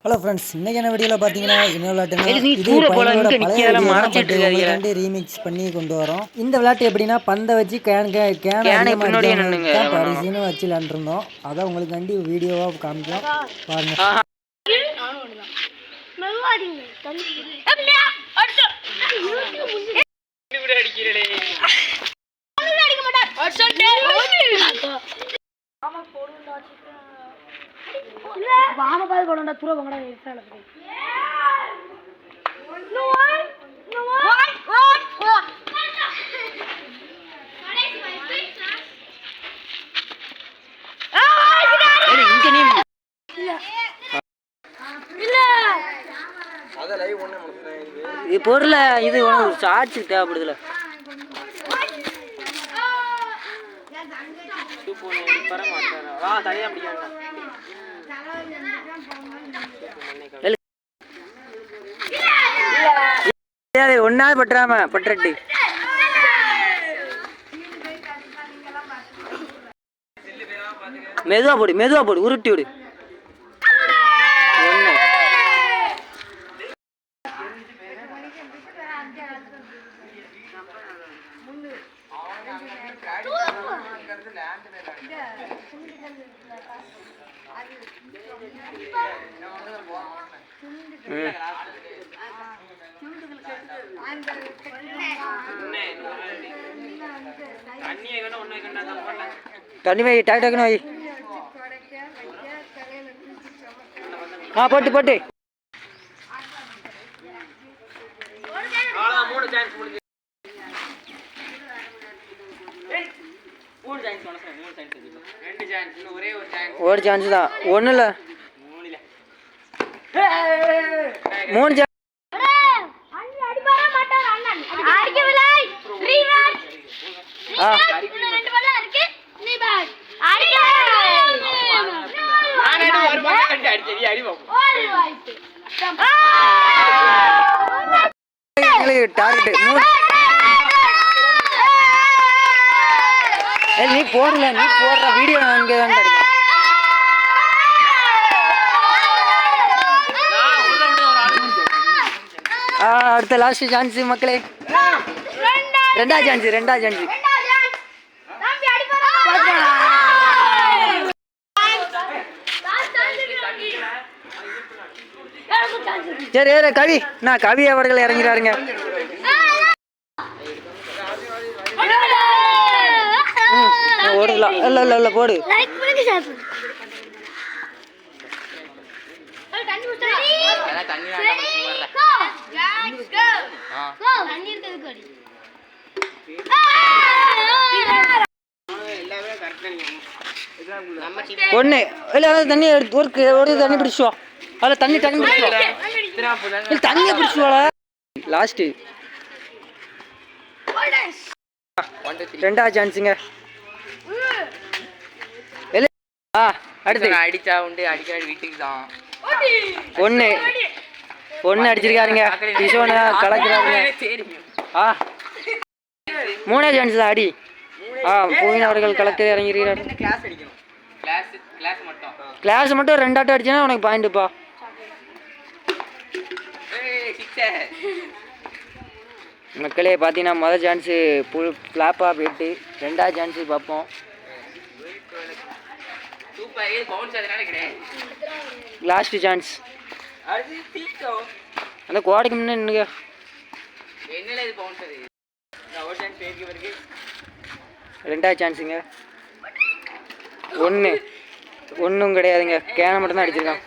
Hello friends, இன்றைக்கான வீடியோவில் பார்த்தீங்கன்னா என்ன விளையாட்டுனா இது பையனோட பழைய வீடியோ தான் ரீமிக்ஸ் பண்ணி கொண்டு வரோம். இந்த விளையாட்டு எப்படின்னா பந்தை வச்சு கேன் அதிகமாக பரிசுன்னு வச்சு விளையாண்டுருந்தோம். அதான் உங்களுக்கு வீடியோவாக காமிக்கலாம் பாருங்கள். வாமகால் போடா தூர வாங்கடா ஏசால போய் இங்க நீ இல்ல அத லைவ் ஒண்ணே முடிச்சேன். இது பொருள இது ஒரு சார்ஜ் தேவைப்படுதுல. சூப்பர் பர மாட்டாரா வா தனியா பிடிக்கறடா. இல்ல ஒண்ணா பட்றாம பட்றட்டி மெதுவா போடு உருட்டி விடு. தண்ணி வை டக்குன்னு வை. போட்டு ஒரு சான்ஸ் தான் ஒன்றும் இல்லை 3 சான்ஸ். நீ போடுற வீடியோ அங்கே தான் கிடைக்கும். அடுத்த லாஸ்ட் சான்ஸ் மக்களே. ரெண்டா சான்ஸ் சரி கவி கவி அவர்கள் இறங்கிறாருங்க. ஓடலாம் இல்ல போடு. ஒண்ணு இல்ல தண்ணி ஒரு தண்ணி பிடிச்சோ அதில் தண்ணி தண்ணியை பிடிச்சோல. லாஸ்ட் ரெண்டா சான்ஸுங்க. அடுத்து அடிச்சா உண்டு அடிக்க வீட்டுக்கு தான் ஒன்னு அடிச்சிருக்காருங்க. கிஷோனை கலக்கிறாருங்க. 3 சான்ஸ் தான் அடி. பூவின் அவர்கள் கலக்க இறங்கிறார். கிளாஸ் மட்டும் 2 ஆட்டம் அடிச்சா உனக்கு பாயிண்ட்டுப்பா. மக்களே பார்த்தீங்கன்னா முதல் சான்ஸு ஃப்ளாப்பாக போயிட்டு 2ஆவது சான்ஸு பார்ப்போம். லாஸ்ட் சான்ஸ் அந்த கோடைக்கு முன்னே நின்னுங்க. 2ஆவது சான்ஸுங்க. ஒன்றும் கிடையாதுங்க. கேனை மட்டும்தான் அடிச்சிருக்கான்.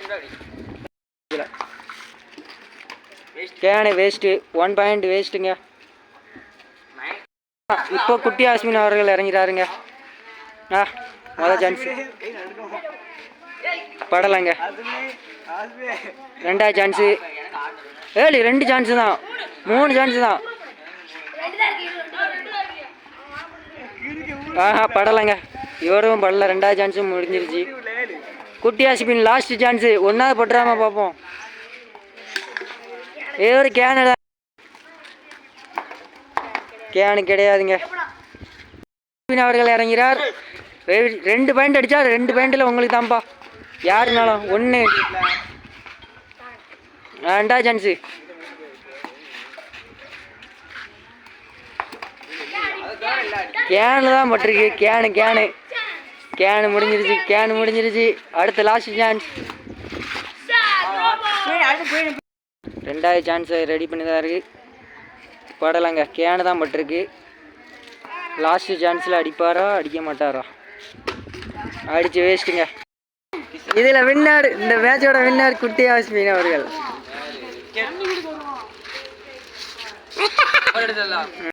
கேனு வேஸ்ட்டு 1 பாயிண்ட் வேஸ்ட்டுங்க. இப்போ குட்டி ஆஸ்மின் அவர்கள் இறங்கிறாருங்க. முதல் சான்ஸ் படலைங்க. 2ஆவது சான்ஸு 2 சான்ஸு தான் 3 சான்ஸு தான். படலைங்க. இவரும் படல. 2ஆவது சான்ஸும் முடிஞ்சிருச்சு. குட்டி ஆஸ்மின் லாஸ்ட் சான்ஸு 1ஆவது பட்டுறாம பார்ப்போம். ஒரு கேனடா கேனு கிடையாதுங்க. அவர்கள் இறங்கிறார். 2 பாயிண்ட் அடித்தா 2 பாயிண்டில் உங்களுக்கு தான்ப்பா. யாருனாலும் 1 ரெண்டாவது சான்ஸு. கேனு தான் பட்டிருக்கு. கேனு முடிஞ்சிருச்சு. அடுத்த லாஸ்ட் சான்ஸ். ரெண்டாவது சான்ஸை ரெடி பண்ணி தான் இருக்கு. படலைங்க. கேனு தான் பட்டிருக்கு. லாஸ்ட் சான்ஸில் அடிப்பாரா அடிக்க மாட்டாரா? அடிச்சு வேஸ்ட்டுங்க. இதில் வின்னர், இந்த மேட்சோட வின்னர் குட்டி ஆஸ்மின் அவர்கள்.